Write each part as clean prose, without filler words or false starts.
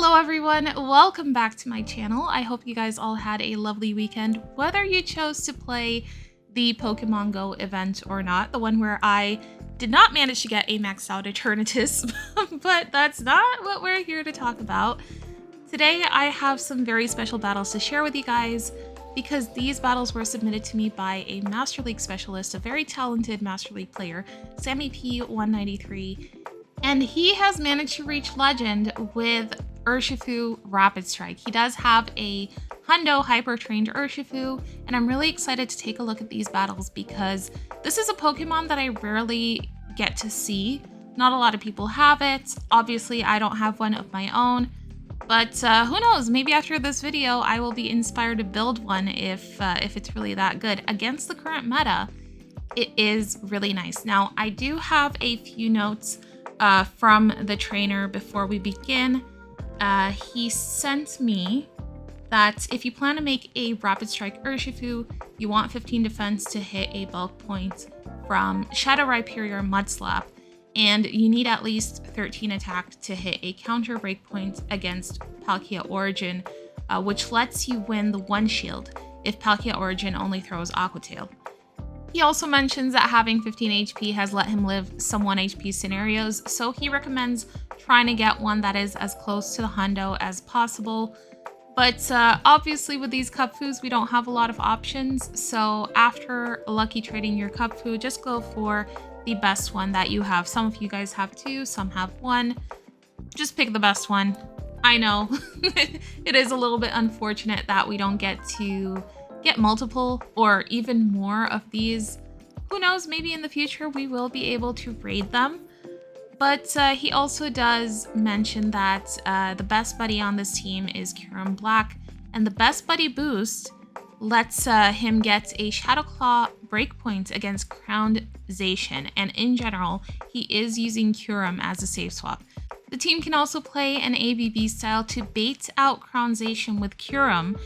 Hello everyone, welcome back to my channel. I hope you guys all had a lovely weekend, whether you chose to play the Pokemon Go event or not, the one where I did not manage to get a maxed out Eternatus, but that's not what we're here to talk about. Today I have some very special battles to share with you guys because these battles were submitted to me by a Master League specialist, a very talented Master League player, Sammy P193, and he has managed to reach Legend with Urshifu Rapid Strike. He does have a Hundo Hyper Trained Urshifu, and I'm really excited to take a look at these battles because this is a Pokemon that I rarely get to see. Not a lot of people have it. Obviously, I don't have one of my own, but who knows? Maybe after this video, I will be inspired to build one if it's really that good. Against the current meta, it is really nice. Now, I do have a few notes from the trainer before we begin. He sent me that if you plan to make a Rapid Strike Urshifu, you want 15 defense to hit a bulk point from Shadow Rhyperior Mud Slap, and you need at least 13 attack to hit a counter breakpoint against Palkia Origin, which lets you win the one shield if Palkia Origin only throws Aqua Tail. He also mentions that having 15 HP has let him live some 1 HP scenarios, so he recommends trying to get one that is as close to the Hundo as possible. But obviously with these cup foods, we don't have a lot of options, so after lucky trading your cup food, just go for the best one that you have. Some of you guys have two, some have one. Just pick the best one. I know it is a little bit unfortunate that we don't get to get multiple or even more of these. Who knows, maybe in the future we will be able to raid them. But he also does mention that the best buddy on this team is Kyurem Black, and the best buddy boost lets him get a Shadow Claw breakpoint against Crowned Zacian, and in general, he is using Kyurem as a safe swap. The team can also play an ABB style to bait out Crowned Zacian with Kyurem,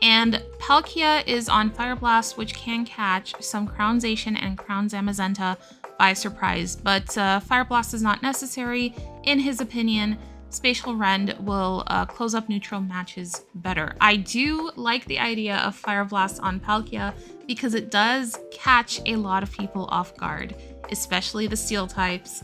and Palkia is on Fire Blast, which can catch some Crowned Zacian and Crowned Zamazenta by surprise, but Fire Blast is not necessary. In his opinion, Spatial Rend will close up neutral matches better. I do like the idea of Fire Blast on Palkia because it does catch a lot of people off guard, especially the Steel types.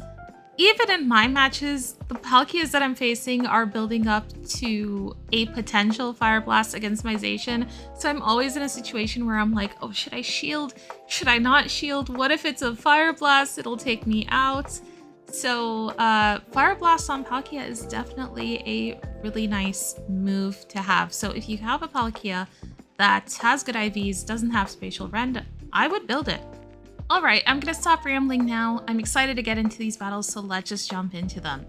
Even in my matches, the Palkias that I'm facing are building up to a potential Fire Blast against my Zacian, so I'm always in a situation where I'm like, oh, should I shield? Should I not shield? What if it's a Fire Blast? It'll take me out. So Fire Blast on Palkia is definitely a really nice move to have. So if you have a Palkia that has good IVs, doesn't have Spatial Rend, I would build it. Alright, I'm gonna stop rambling now. I'm excited to get into these battles, so let's just jump into them.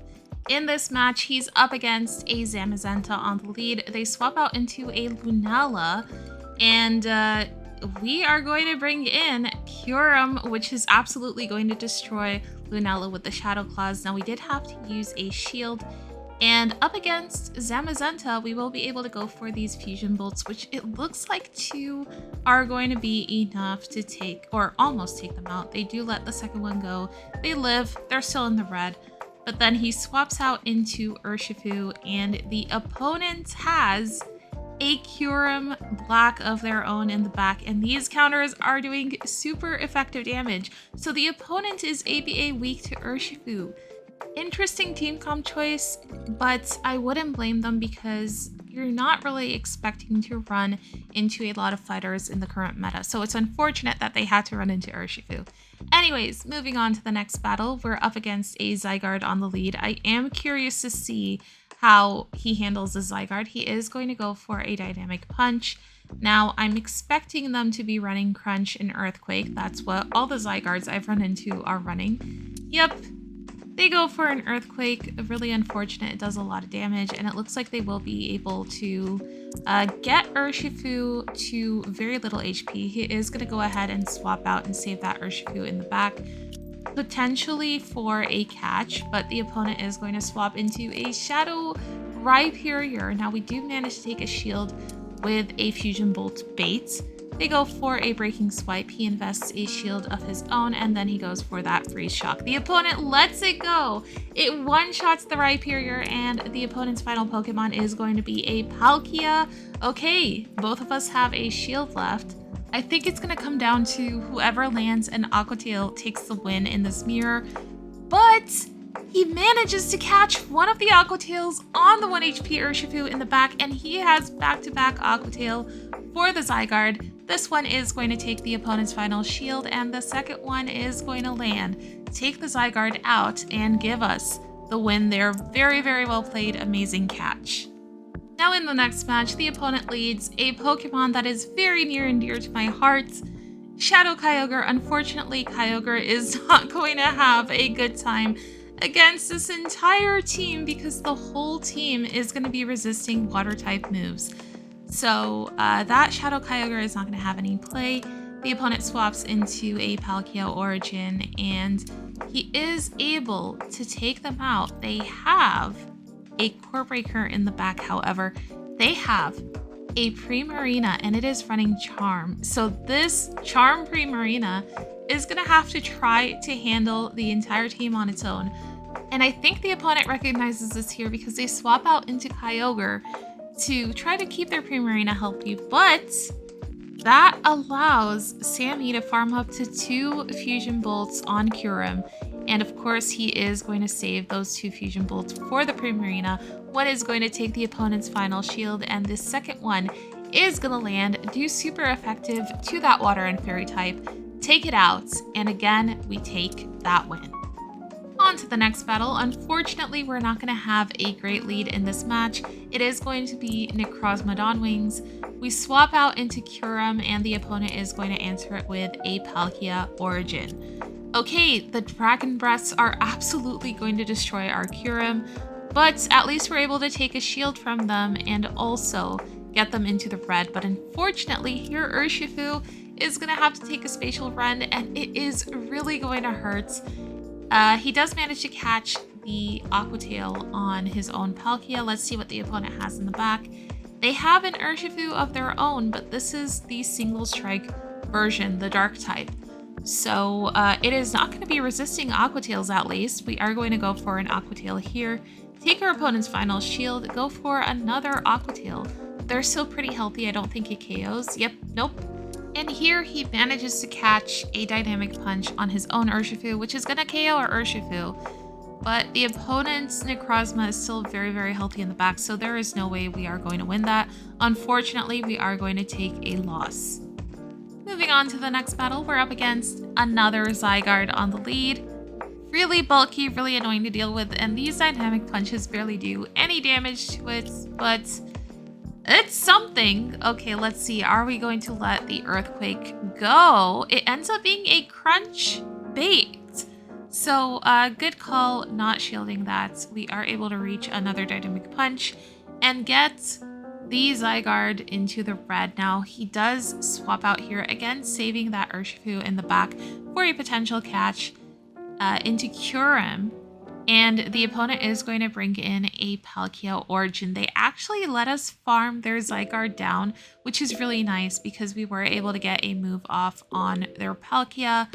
In this match, he's up against a Zamazenta on the lead. They swap out into a Lunala, and we are going to bring in Kyurem, which is absolutely going to destroy Lunala with the Shadow Claws. Now, we did have to use a shield, and up against Zamazenta, we will be able to go for these Fusion Bolts, which it looks like 2 are going to be enough to take, or almost take them out. They do let the second one go. They live, they're still in the red, but then he swaps out into Urshifu, and the opponent has a Kyurem Black of their own in the back, and these counters are doing super effective damage. So the opponent is ABA weak to Urshifu. Interesting team comp choice, but I wouldn't blame them because you're not really expecting to run into a lot of fighters in the current meta, so it's unfortunate that they had to run into Urshifu. Anyways, moving on to the next battle, we're up against a Zygarde on the lead. I am curious to see how he handles the Zygarde. He is going to go for a Dynamic Punch. Now, I'm expecting them to be running Crunch and Earthquake. That's what all the Zygardes I've run into are running. Yep. They go for an Earthquake, really unfortunate, it does a lot of damage, and it looks like they will be able to get Urshifu to very little HP. He is going to go ahead and swap out and save that Urshifu in the back, potentially for a catch, but the opponent is going to swap into a Shadow Rhyperior. Now, we do manage to take a shield with a Fusion Bolt bait, They go for a breaking swipe. He invests a shield of his own, and then he goes for that freeze shock. The opponent lets it go. It one-shots the Rhyperior, and the opponent's final Pokemon is going to be a Palkia. Okay, both of us have a shield left. I think it's going to come down to whoever lands an Aqua Tail takes the win in this mirror, but he manages to catch one of the Aqua Tails on the 1 HP Urshifu in the back, and he has back-to-back Aqua Tail for the Zygarde. This one is going to take the opponent's final shield, and the second one is going to land, take the Zygarde out, and give us the win there. Very, very well played. Amazing catch. Now in the next match, the opponent leads a Pokemon that is very near and dear to my heart, Shadow Kyogre. Unfortunately, Kyogre is not going to have a good time against this entire team because the whole team is going to be resisting water type moves. So that Shadow Kyogre is not going to have any play. The opponent swaps into a Palkia Origin, and he is able to take them out. They have a Core Breaker in the back, however. They have a Primarina, and it is running Charm. So this Charm Primarina is going to have to try to handle the entire team on its own. And I think the opponent recognizes this here because they swap out into Kyogre to try to keep their Primarina healthy, but that allows Sammy to farm up to 2 Fusion Bolts on Kyurem. And of course, he is going to save those 2 Fusion Bolts for the Primarina. One is going to take the opponent's final shield, and the second one is going to land, do super effective to that Water and Fairy type, take it out, and again, we take that win. On to the next battle. Unfortunately, we're not going to have a great lead in this match. It is going to be Necrozma Dawnwings. We swap out into Kyurem, and the opponent is going to answer it with a Palkia Origin. Okay, the Dragon Breaths are absolutely going to destroy our Kyurem, but at least we're able to take a shield from them and also get them into the red. But unfortunately, here Urshifu is going to have to take a spatial run, and it is really going to hurt. He does manage to catch the Aqua Tail on his own Palkia. Let's see what the opponent has in the back. They have an Urshifu of their own, but this is the single strike version, the dark type. So it is not going to be resisting Aqua Tails, at least. We are going to go for an Aqua Tail here, take our opponent's final shield, go for another Aqua Tail. They're still pretty healthy. I don't think it KOs. Yep, nope. And here he manages to catch a Dynamic Punch on his own Urshifu, which is going to KO our Urshifu. But the opponent's Necrozma is still very, very healthy in the back, so there is no way we are going to win that. Unfortunately, we are going to take a loss. Moving on to the next battle, we're up against another Zygarde on the lead. Really bulky, really annoying to deal with, and these Dynamic Punches barely do any damage to it, but it's something. Okay, let's see. Are we going to let the Earthquake go? It ends up being a Crunch bait. So good call not shielding that. We are able to reach another Dynamic Punch and get the Zygarde into the red. Now he does swap out here again, saving that Urshifu in the back for a potential catch into Kyurem. And the opponent is going to bring in a Palkia Origin. They actually let us farm their Zygarde down, which is really nice because we were able to get a move off on their Palkia.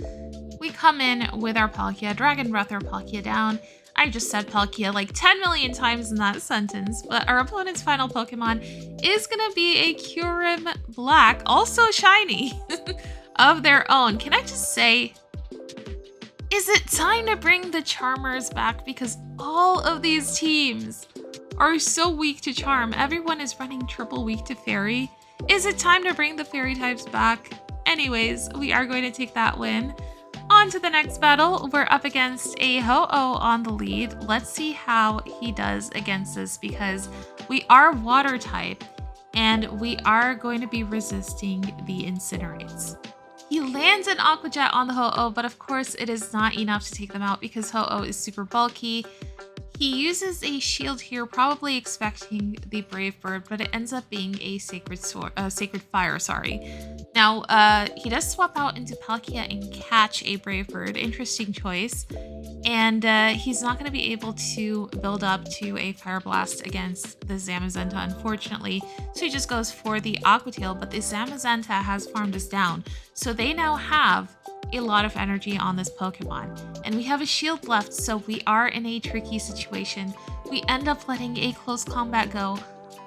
We come in with our Palkia, Dragon Breath our Palkia down. I just said Palkia like 10 million times in that sentence, but our opponent's final Pokemon is going to be a Kyurem Black, also shiny, of their own. Can I just say, is it time to bring the Charmers back? Because all of these teams are so weak to Charm. Everyone is running triple weak to Fairy. Is it time to bring the Fairy types back? Anyways, we are going to take that win. On to the next battle. We're up against a Ho-Oh on the lead. Let's see how he does against this because we are water type and we are going to be resisting the Incinerates. He lands an Aqua Jet on the Ho-Oh, but of course it is not enough to take them out because Ho-Oh is super bulky. He uses a shield here, probably expecting the Brave Bird, but it ends up being a Sacred Fire. Now Now, he does swap out into Palkia and catch a Brave Bird. Interesting choice. And he's not going to be able to build up to a Fire Blast against the Zamazenta, unfortunately. So he just goes for the Aqua Tail, but the Zamazenta has farmed us down. So they now have a lot of energy on this Pokemon. And we have a shield left, so we are in a tricky situation. We end up letting a close combat go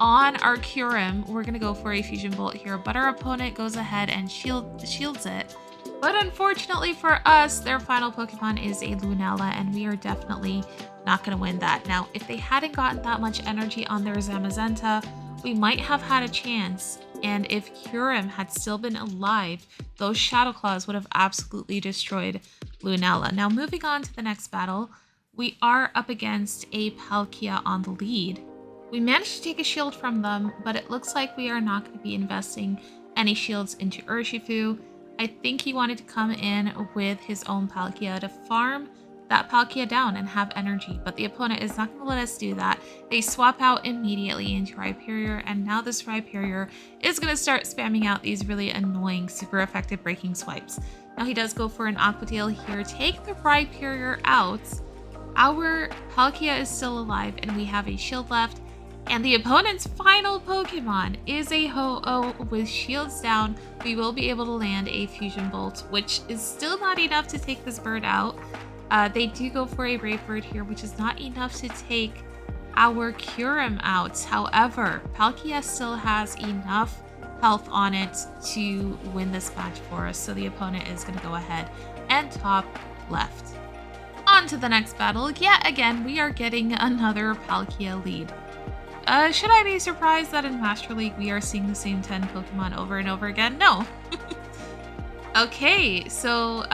on our Kyurem. We're going to go for a Fusion Bolt here, but our opponent goes ahead and shields it. But unfortunately for us, their final Pokemon is a Lunella, and we are definitely not going to win that. Now, if they hadn't gotten that much energy on their Zamazenta, we might have had a chance. And if Kyurem had still been alive, those Shadow Claws would have absolutely destroyed Lunella. Now, moving on to the next battle, we are up against a Palkia on the lead. We managed to take a shield from them, but it looks like we are not going to be investing any shields into Urshifu. I think he wanted to come in with his own Palkia to farm that Palkia down and have energy, but the opponent is not going to let us do that. They swap out immediately into Rhyperior, and now this Rhyperior is going to start spamming out these really annoying, super effective breaking swipes. Now he does go for an Aqua Tail here, take the Rhyperior out. Our Palkia is still alive, and we have a shield left. And the opponent's final Pokemon is a Ho-Oh with shields down. We will be able to land a Fusion Bolt, which is still not enough to take this bird out. They do go for a Brave Bird here, which is not enough to take our Kyurem out. However, Palkia still has enough health on it to win this match for us. So the opponent is going to go ahead and top left. On to the next battle. Yet again, we are getting another Palkia lead. Should I be surprised that in Master League we are seeing the same 10 Pokemon over and over again? No. Okay, so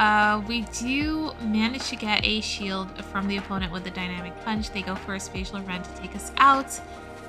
we do manage to get a shield from the opponent with the Dynamic Punch. They go for a Spatial Rend to take us out,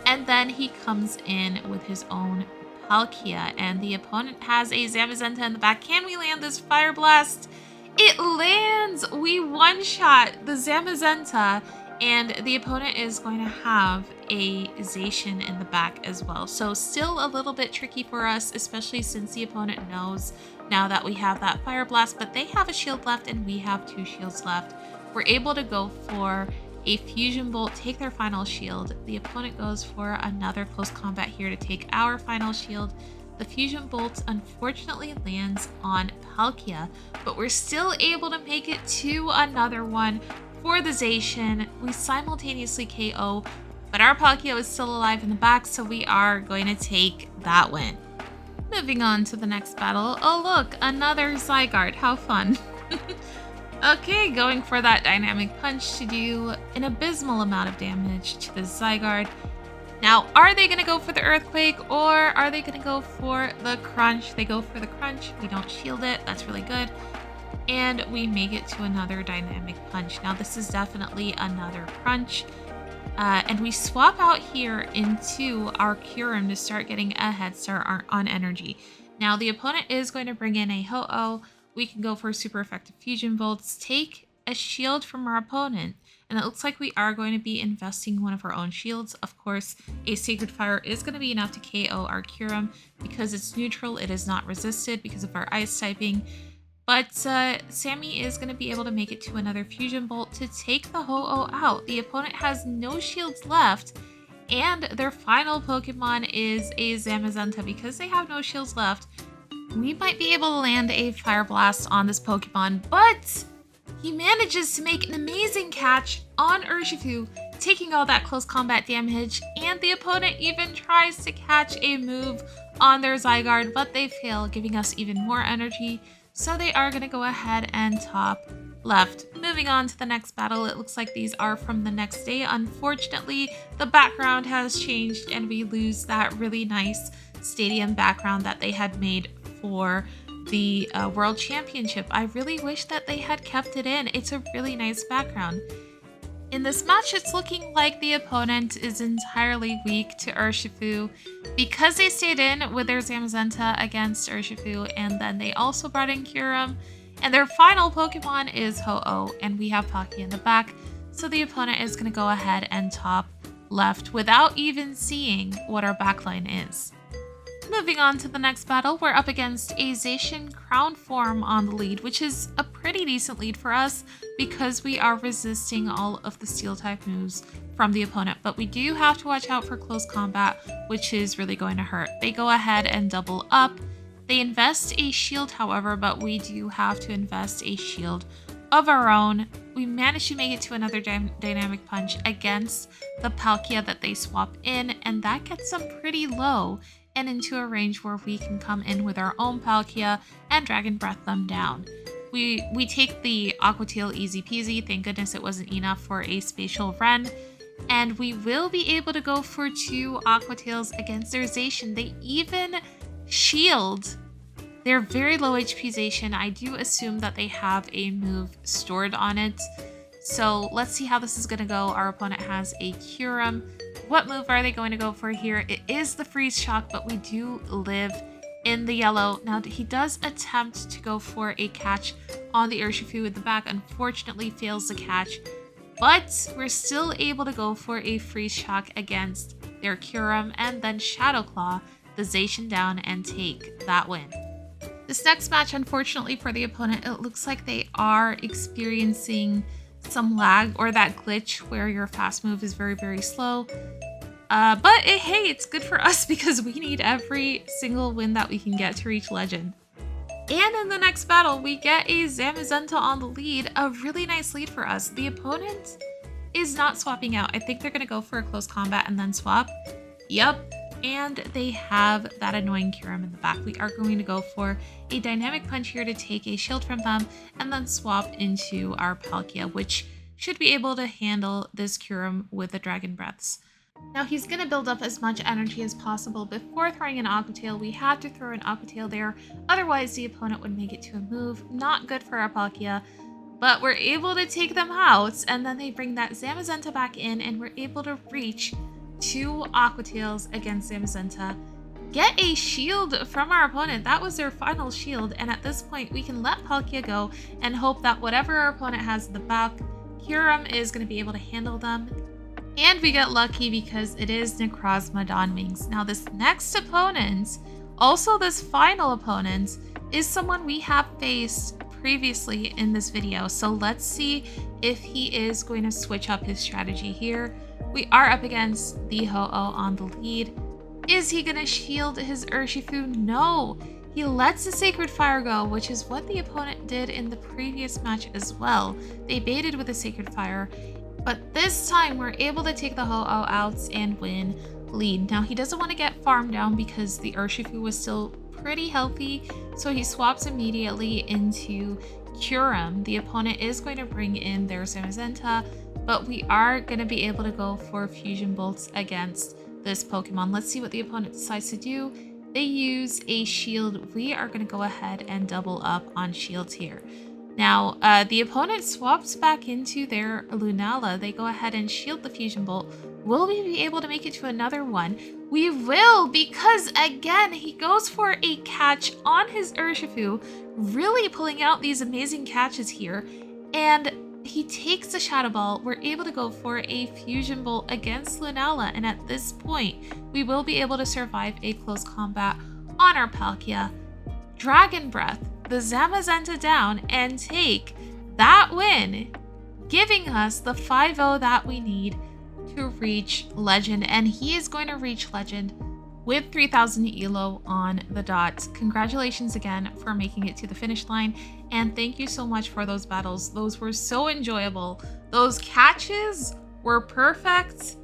and then he comes in with his own Palkia, and the opponent has a Zamazenta in the back. Can we land this Fire Blast? It lands! We one-shot the Zamazenta, and the opponent is going to have a Zacian in the back as well. So still a little bit tricky for us, especially since the opponent knows now that we have that Fire Blast, but they have a shield left and we have 2 shields left. We're able to go for a Fusion Bolt, take their final shield. The opponent goes for another close combat here to take our final shield. The Fusion Bolt unfortunately lands on Palkia, but we're still able to make it to another one. For the Zacian, we simultaneously KO, but our Palkia is still alive in the back, so we are going to take that win. Moving on to the next battle. Oh look, another Zygarde, how fun. Okay, going for that Dynamic Punch to do an abysmal amount of damage to the Zygarde. Now, are they going to go for the Earthquake or are they going to go for the Crunch? They go for the Crunch. We don't shield it. That's really good. And we make it to another Dynamic Punch. Now, this is definitely another Crunch. And we swap out here into our Kyurem to start getting a head start on energy. Now, the opponent is going to bring in a Ho-Oh. We can go for super effective Fusion Bolts, take a shield from our opponent, and it looks like we are going to be investing one of our own shields. Of course, a Sacred Fire is going to be enough to KO our Kyurem. Because it's neutral, it is not resisted because of our Ice typing. But Sammy is going to be able to make it to another Fusion Bolt to take the Ho-Oh out. The opponent has no shields left, and their final Pokemon is a Zamazenta. Because they have no shields left, we might be able to land a Fire Blast on this Pokemon, but he manages to make an amazing catch on Urshifu, taking all that close combat damage, and the opponent even tries to catch a move on their Zygarde, but they fail, giving us even more energy. So they are going to go ahead and top left. Moving on to the next battle, it looks like these are from the next day. Unfortunately, the background has changed and we lose that really nice stadium background that they had made for the World Championship. I really wish that they had kept it in. It's a really nice background. In this match, it's looking like the opponent is entirely weak to Urshifu because they stayed in with their Zamazenta against Urshifu, and then they also brought in Kyurem, and their final Pokemon is Ho-Oh, and we have Palkia in the back, so the opponent is going to go ahead and top left without even seeing what our backline is. Moving on to the next battle, we're up against a Zacian Crown form on the lead, which is a pretty decent lead for us because we are resisting all of the steel type moves from the opponent, but we do have to watch out for close combat, which is really going to hurt. They go ahead and double up. They invest a shield, however, but we do have to invest a shield of our own. We managed to make it to another dynamic punch against the Palkia that they swap in, and that gets them pretty low and into a range where we can come in with our own Palkia and Dragon Breath them down. We take the Aqua Tail easy peasy. Thank goodness it wasn't enough for a Spatial Ren. And we will be able to go for 2 Aqua Tails against their Zacian. They even shield their very low HP Zacian. I do assume that they have a move stored on it. So let's see how this is going to go. Our opponent has a Kyurem. What move are they going to go for here? It is the Freeze Shock, but we do live in the yellow. Now, he does attempt to go for a catch on the Urshifu with the back. Unfortunately, fails the catch. But we're still able to go for a Freeze Shock against their Kyurem and then Shadow Claw the Zacian down and take that win. This next match, unfortunately for the opponent, it looks like they are experiencing some lag or that glitch where your fast move is very, very slow. But hey, it's good for us because we need every single win that we can get to reach Legend. And in the next battle, we get a Zamazenta on the lead, a really nice lead for us. The opponent is not swapping out. I think they're going to go for a close combat and then swap. Yep. And they have that annoying Kyurem in the back. We are going to go for a dynamic punch here to take a shield from them and then swap into our Palkia, which should be able to handle this Kyurem with the Dragon Breaths. Now he's going to build up as much energy as possible before throwing an Aqua Tail. We had to throw an Aqua Tail there, otherwise the opponent would make it to a move. Not good for our Palkia, but we're able to take them out, and then they bring that Zamazenta back in, and we're able to reach 2 Aqua Tails against Zamazenta. Get a shield from our opponent. That was their final shield, and at this point we can let Palkia go and hope that whatever our opponent has in the back, Kyurem is going to be able to handle them. And we get lucky because it is Necrozma Dawnwings. Now this next opponent, also this final opponent, is someone we have faced previously in this video. So let's see if he is going to switch up his strategy here. We are up against the Ho-Oh on the lead. Is he going to shield his Urshifu? No. He lets the Sacred Fire go, which is what the opponent did in the previous match as well. They baited with the Sacred Fire. But this time, we're able to take the Ho-Oh out and win lead. Now, he doesn't want to get farmed down because the Urshifu was still pretty healthy, so he swaps immediately into Kyurem. The opponent is going to bring in their Zamazenta, but we are going to be able to go for Fusion Bolts against this Pokemon. Let's see what the opponent decides to do. They use a shield. We are going to go ahead and double up on shields here. Now, the opponent swaps back into their Lunala. They go ahead and shield the Fusion Bolt. Will we be able to make it to another one? We will, because again, he goes for a catch on his Urshifu, really pulling out these amazing catches here. And he takes the Shadow Ball. We're able to go for a Fusion Bolt against Lunala. And at this point, we will be able to survive a close combat on our Palkia. Dragon Breath the Zamazenta down and take that win, giving us the 5-0 that we need to reach Legend. And he is going to reach Legend with 3,000 ELO on the dot. Congratulations again for making it to the finish line, and thank you so much for those battles. Those were so enjoyable. Those catches were perfect,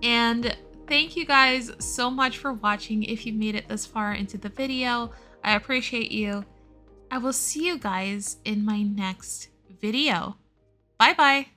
and thank you guys so much for watching. If you made it this far into the video, I appreciate you. I will see you guys in my next video. Bye bye.